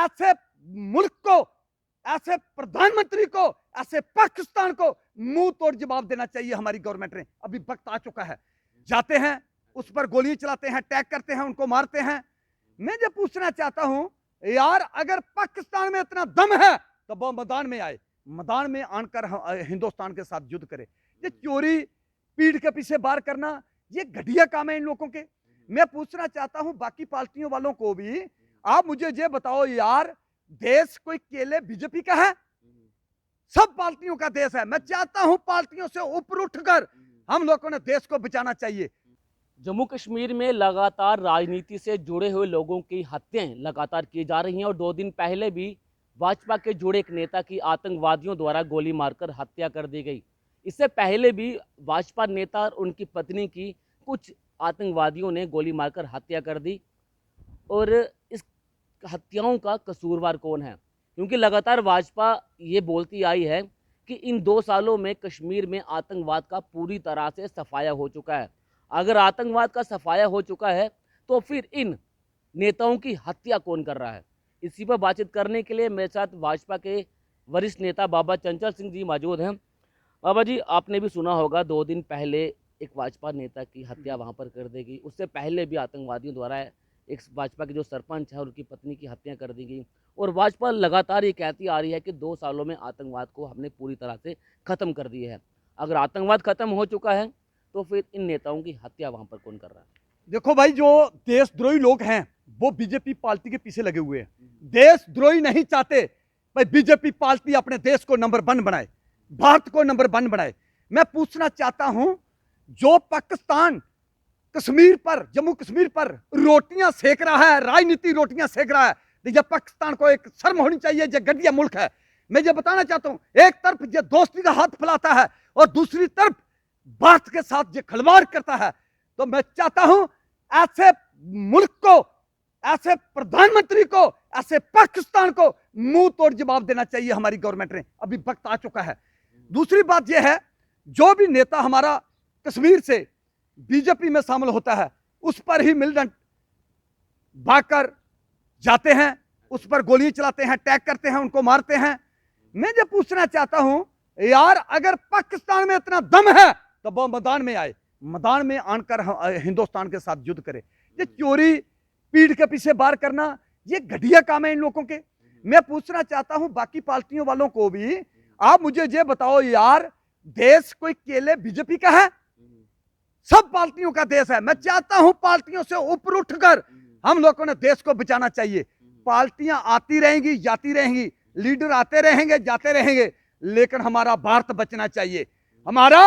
ऐसे मुल्क को, ऐसे प्रधानमंत्री को, ऐसे पाकिस्तान को मुंह तोड़ जवाब देना चाहिए हमारी गवर्नमेंट ने। अभी वक्त आ चुका है, जाते हैं उस पर गोली चलाते हैं, अटैक करते हैं, उनको मारते हैं। मैं जो पूछना चाहता हूं यार, अगर पाकिस्तान में इतना दम है तो वो मैदान में आए, मैदान में आकर हिंदुस्तान के साथ युद्ध करे। ये चोरी, पीठ के पीछे वार करना, ये घटिया काम है इन लोगों के। मैं पूछना चाहता हूं बाकी पार्टियों वालों को भी, आप मुझे ये बताओ यार, देश कोई केवल बीजेपी का है? सब पार्टियों का देश है। मैं चाहता हूं पार्टियों से ऊपर उठकर हम लोगों ने देश को बचाना चाहिए। जम्मू कश्मीर में लगातार राजनीति से जुड़े हुए लोगों की हत्याएं लगातार की जा रही हैं और 2 दिन पहले भी भाजपा के जुड़े एक नेता की आतंकवादियों द्वारा गोली मारकर हत्या कर दी गई। इससे पहले भी भाजपा नेता और उनकी पत्नी की कुछ आतंकवादियों ने गोली मारकर हत्या कर दी। और इस हत्याओं का कसूरवार कौन है? क्योंकि लगातार भाजपा ये बोलती आई है कि इन 2 सालों में कश्मीर में आतंकवाद का पूरी तरह से सफाया हो चुका है। अगर आतंकवाद का सफाया हो चुका है तो फिर इन नेताओं की हत्या कौन कर रहा है? इसी पर बातचीत करने के लिए मेरे साथ भाजपा के वरिष्ठ नेता बाबा चंचल सिंह जी मौजूद हैं। बाबा जी, आपने भी सुना होगा 2 दिन पहले एक भाजपा नेता की हत्या वहां पर कर दी गई। उससे पहले भी आतंकवादियों द्वारा एक भाजपा के जो सरपंच है और उनकी पत्नी की हत्या कर दी गई। और भाजपा लगातार ये कहती आ रही है कि 2 सालों में आतंकवाद को हमने पूरी तरह से ख़त्म कर दिया है। अगर आतंकवाद खत्म हो चुका है तो फिर इन नेताओं की हत्या वहां पर कौन कर रहा है? देखो भाई, जो देशद्रोही लोग हैं वो बीजेपी पार्टी के पीछे लगे हुए हैं। देशद्रोही नहीं चाहते भाई बीजेपी पार्टी अपने देश को नंबर 1 बनाए, भारत को नंबर 1 बनाए। मैं पूछना चाहता हूं, जो पाकिस्तान कश्मीर पर, जम्मू कश्मीर पर रोटियां सेक रहा है, राजनीति रोटियां सेक रहा है, तो जब पाकिस्तान को एक शर्म होनी चाहिए। जो घटिया मुल्क है, मैं ये बताना चाहता हूं, एक तरफ ये दोस्ती का हाथ फैलाता है और दूसरी तरफ भारत के साथ ये खिलवाड़ करता है। तो मैं चाहता हूं ऐसे मुल्क को, ऐसे प्रधानमंत्री को, ऐसे पाकिस्तान को मुंह तोड़ जवाब देना चाहिए हमारी गवर्नमेंट ने। अभी वक्त आ चुका है। दूसरी बात यह है, जो भी नेता हमारा कश्मीर से बीजेपी में शामिल होता है उस पर ही मिलिटेंट भागकर जाते हैं, उस पर गोली चलाते हैं, अटैक करते हैं, उनको मारते हैं। मैं ये पूछना चाहता हूं यार, अगर पाकिस्तान में इतना दम है तो वो मैदान में आए, मैदान में आकर हिंदुस्तान के साथ युद्ध करे। ये चोरी, पीठ के पीछे वार करना, ये घटिया काम है इन लोगों के। मैं पूछना चाहता हूं बाकी पार्टियों वालों को भी, आप मुझे ये बताओ यार, देश कोई केवल बीजेपी का है? सब पार्टियों का देश है। मैं चाहता हूं पार्टियों से ऊपर उठकर हम लोगों ने देश को बचाना चाहिए। पार्टियां आती रहेंगी, जाती रहेंगी, लीडर आते रहेंगे, जाते रहेंगे, लेकिन हमारा भारत बचना चाहिए, हमारा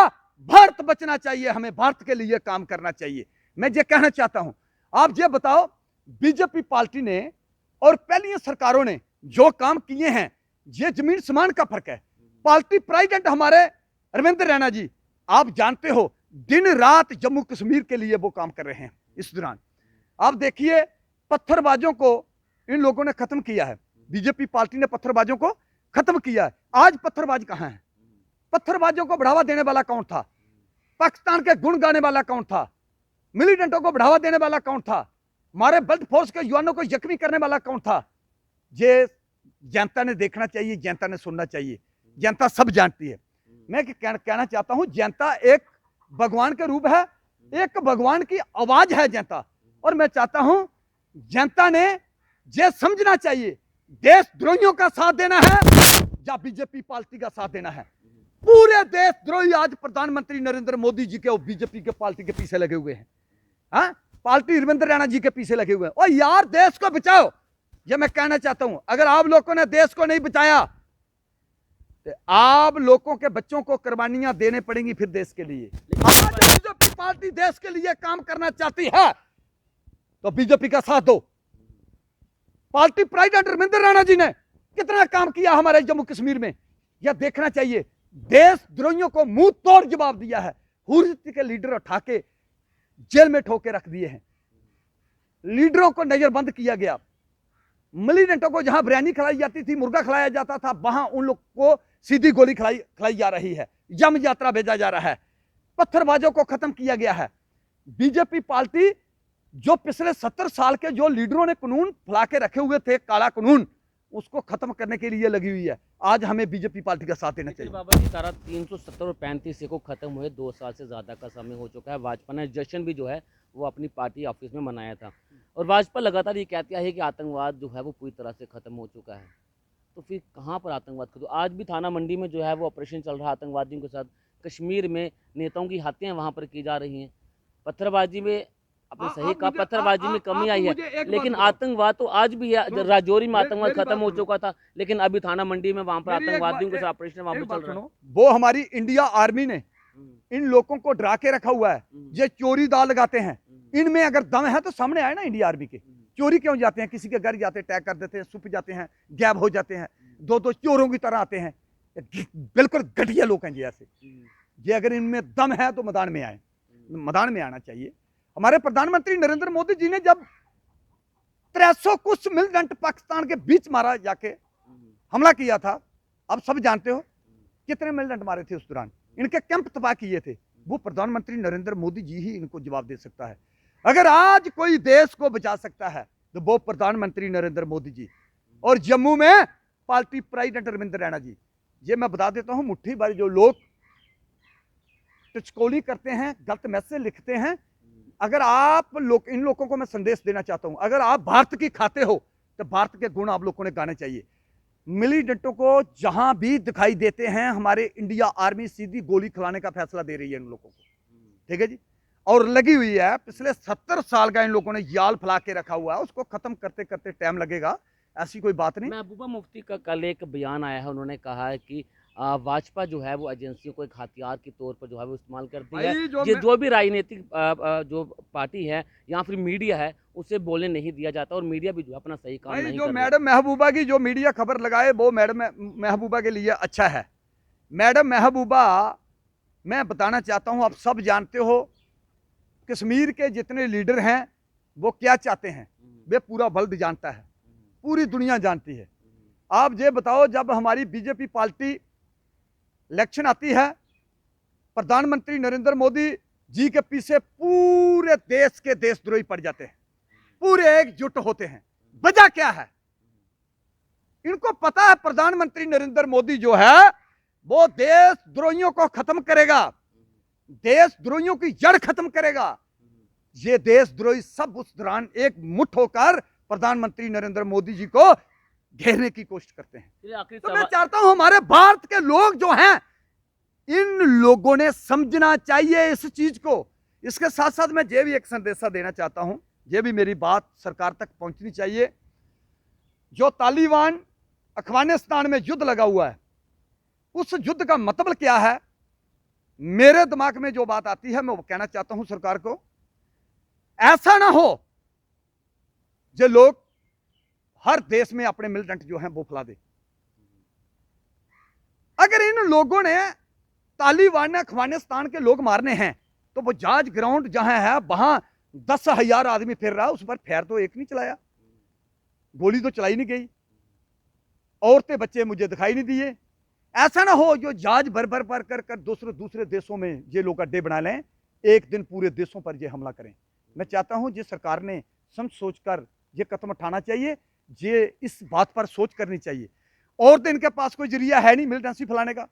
भारत बचना चाहिए। हमें भारत के लिए काम करना चाहिए। मैं ये कहना चाहता हूं, आप ये बताओ, बीजेपी पार्टी ने और पहली सरकारों ने जो काम किए हैं, ये जमीन समान का फर्क है। पार्टी प्रेसिडेंट हमारे रविंद्र रैना जी, आप जानते हो, दिन रात जम्मू कश्मीर के लिए वो काम कर रहे हैं। इस दौरान आप देखिए, पत्थरबाजों को इन लोगों ने खत्म किया है। बीजेपी पार्टी ने पत्थरबाजों को खत्म किया है। आज पत्थरबाज कहां है? पत्थरबाजों को बढ़ावा देने वाला कौन था? पाकिस्तान के गुण गाने वाला कौन था? मिलिटेंटों को बढ़ावा देने वाला कौन था? हमारे बल्द फोर्स के जवानों को जख्मी करने वाला कौन था? ये जनता ने देखना चाहिए, जनता ने सुनना चाहिए। जनता सब जानती है। मैं कहना चाहता हूं, जनता एक भगवान के रूप है, एक भगवान की आवाज है जनता। और मैं चाहता हूं जनता ने ये समझना चाहिए, देशद्रोहियों का साथ देना है या बीजेपी पार्टी का साथ देना है। पूरे देशद्रोही आज प्रधानमंत्री नरेंद्र मोदी जी के और बीजेपी के पार्टी के पीछे लगे हुए हैं। हाँ, पार्टी रविंद्र रैना जी के पीछे लगे हुए हैं। और यार, देश को बचाओ, ये मैं कहना चाहता हूं। अगर आप लोगों ने देश को नहीं बचाया तो आप लोगों के बच्चों को कुर्बानियां देने पड़ेंगी फिर देश के लिए। आज बीजेपी पार्टी देश के लिए काम करना चाहती है तो बीजेपी का साथ दो। पार्टी प्रेसिडेंट रविंद्र रैना जी ने कितना काम किया हमारे जम्मू कश्मीर में, यह देखना चाहिए। देशद्रोहियों को मुंह तोड़ जवाब दिया है। हुर्रियत के लीडर उठा के जेल में ठोके रख दिए हैं। लीडरों को नजरबंद किया गया। मिलिटेंटों को जहां बिरयानी खिलाई जाती थी, मुर्गा खिलाया जाता था, वहां उन लोग को सीधी गोली खिलाई जा रही है। यम यात्रा भेजा जा रहा है। पत्थरबाजों को खत्म किया गया है। बीजेपी पार्टी जो पिछले 70 साल के जो लीडरों ने कानून फैला के रखे हुए थे, काला कानून, उसको खत्म करने के लिए लगी हुई है। आज हमें बीजेपी पार्टी का साथ देना लेकिन चाहिए। बाबा जी सारा 370 और 35 को खत्म हुए 2 साल से ज़्यादा का समय हो चुका है। भाजपा ने जश्न भी जो है वो अपनी पार्टी ऑफिस में मनाया था और भाजपा लगातार ये कहती है कि आतंकवाद जो है वो पूरी तरह से खत्म हो चुका है। तो फिर कहाँ पर आतंकवाद खत्म? आज भी थाना मंडी में जो है वो ऑपरेशन चल रहा है आतंकवादियों के साथ। कश्मीर में नेताओं की हत्याएं वहाँ पर की जा रही हैं। पत्थरबाजी में आपने सही कहा, पत्थरबाजी में कमी आई है, लेकिन आतंकवाद तो आज भी है। राजौरी में आतंकवाद खत्म हो चुका था, लेकिन अभी थाना मंडी में वहां पर आतंकवादियों के साथ ऑपरेशन वहां पर चल रहा है। वो हमारी इंडिया आर्मी ने इन लोगों को डरा के रखा हुआ है। ये चोरी दाल लगाते हैं, इनमें अगर दम है तो सामने आए ना इंडिया आर्मी के। चोरी क्यों जाते हैं? किसी के घर जाते हैं, अटैक कर देते हैं, छुप जाते हैं, गैब हो जाते हैं, दो दो चोरों की तरह आते हैं। बिल्कुल घटिया लोग हैं जी ऐसे। ये अगर इनमें दम है तो मैदान में आए, मैदान में आना चाहिए। हमारे प्रधानमंत्री नरेंद्र मोदी जी ने जब 300 कुछ मिलिटेंट पाकिस्तान के बीच मारा, जाके हमला किया था, अब सब जानते हो कितने मिलिटेंट मारे थे उस दौरान, इनके कैंप तबाह किए थे। वो प्रधानमंत्री नरेंद्र मोदी जी ही इनको जवाब दे सकता है। अगर आज कोई देश को बचा सकता है तो वो प्रधानमंत्री नरेंद्र मोदी जी, और जम्मू में पार्टी प्रेसिडेंट रविंद्र रैना जी। ये मैं बता देता हूं, मुट्ठी भर जो लोग टचकोली करते हैं, गलत मैसेज लिखते हैं, अगर आप लोग, इन लोगों को मैं संदेश देना चाहता हूं, अगर आप भारत की खाते हो तो भारत के गुण आप लोगों ने गाने चाहिए। मिलिटेंटों को जहां भी दिखाई देते हैं, हमारे इंडिया आर्मी सीधी गोली खिलाने का फैसला दे रही है इन लोगों को, ठीक है जी। और लगी हुई है, पिछले 70 साल का इन लोगों ने जाल फैला के रखा हुआ है, उसको खत्म करते करते टाइम लगेगा, ऐसी कोई बात नहीं। महबूबा मुफ्ती का कल एक बयान आया है, उन्होंने कहा है कि भाजपा जो है वो एजेंसियों को एक हथियार के तौर पर जो है वो इस्तेमाल करती है। ये जो भी राजनीतिक जो पार्टी है या फिर मीडिया है उसे बोलने नहीं दिया जाता, और मीडिया भी जो है अपना सही काम नहीं कर रही। मैडम महबूबा की जो मीडिया खबर लगाए वो मैडम महबूबा के लिए अच्छा है। मैडम महबूबा, मैं बताना चाहता हूं, आप सब जानते हो कश्मीर के जितने लीडर हैं वो क्या चाहते हैं, वे पूरा वर्ल्ड जानता है, पूरी दुनिया जानती है। आप ये बताओ, जब हमारी बीजेपी पार्टी इलेक्शन आती है, प्रधानमंत्री नरेंद्र मोदी जी के पीछे पूरे देश के देशद्रोही पड़ जाते हैं, पूरे एकजुट होते हैं। वजह क्या है? इनको पता है प्रधानमंत्री नरेंद्र मोदी जो है वो देशद्रोहियों को खत्म करेगा, देशद्रोहियों की जड़ खत्म करेगा। ये देशद्रोही सब उस दौरान एक मुठ होकर प्रधानमंत्री नरेंद्र मोदी जी को घेरने की कोशिश करते हैं। तो मैं चाहता हूं हमारे भारत के लोग जो हैं, इन लोगों ने समझना चाहिए इस चीज को। इसके साथ साथ मैं ये भी एक संदेशा देना चाहता हूं, ये भी मेरी बात सरकार तक पहुंचनी चाहिए। जो तालिबान अफगानिस्तान में युद्ध लगा हुआ है, उस युद्ध का मतलब क्या है, मेरे दिमाग में जो बात आती है मैं वो कहना चाहता हूं सरकार को। ऐसा ना हो जो लोग हर देश में अपने मिलिटेंट जो हैं वो फैला दे। अगर इन लोगों ने, तालिबान ने अफगानिस्तान के लोग मारने हैं तो वो जाज ग्राउंड जहां है वहां 10,000 आदमी फिर रहा, उस पर फैर तो एक नहीं चलाया, गोली तो चलाई नहीं गई, औरतें बच्चे मुझे दिखाई नहीं दिए। ऐसा ना हो जो जहाज भर भर भर कर कर दूसरे देशों में ये लोग अड्डे बना लें, एक दिन पूरे देशों पर ये हमला करें। मैं चाहता हूं ये सरकार ने समझ सोच कर ये कदम उठाना चाहिए, ये इस बात पर सोच करनी चाहिए। और तो इनके पास कोई जरिया है नहीं मिलिटेंसी फैलाने का।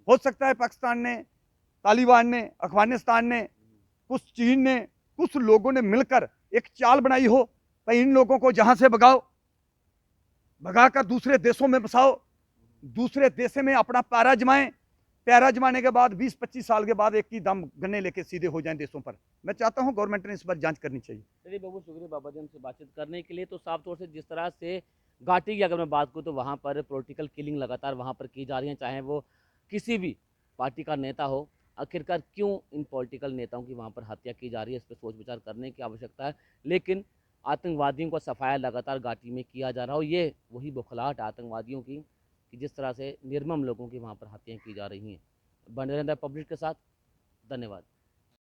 हो सकता है पाकिस्तान ने, तालिबान ने, अफगानिस्तान ने, कुछ चीन ने, कुछ लोगों ने मिलकर एक चाल बनाई हो, भाई इन लोगों को जहां से भगाओ, भगाकर दूसरे देशों में बसाओ, दूसरे देश में अपना पैरा जमाएं, पैरा जमाने के बाद 20-25 साल के बाद एक ही दम गन्ने लेके सीधे हो जाएं देशों पर। मैं चाहता हूं गवर्नमेंट ने इस पर जांच करनी चाहिए। चलिए बहुत शुक्रिया बाबा जी हमसे बातचीत करने के लिए। तो साफ तौर से जिस तरह से घाटी की अगर मैं बात करूँ तो वहाँ पर पॉलिटिकल किलिंग लगातार वहाँ पर की जा रही है, चाहे वो किसी भी पार्टी का नेता हो। आखिरकार क्यों इन पॉलिटिकल नेताओं की वहाँ पर हत्या की जा रही है, इस पर सोच विचार करने की आवश्यकता है। लेकिन आतंकवादियों का सफाया लगातार घाटी में किया जा रहा हो, ये वही बौखलाहट आतंकवादियों की कि जिस तरह से निर्मम लोगों की वहाँ पर हत्याएँ की जा रही हैं। बने रहना पब्लिक के साथ। धन्यवाद।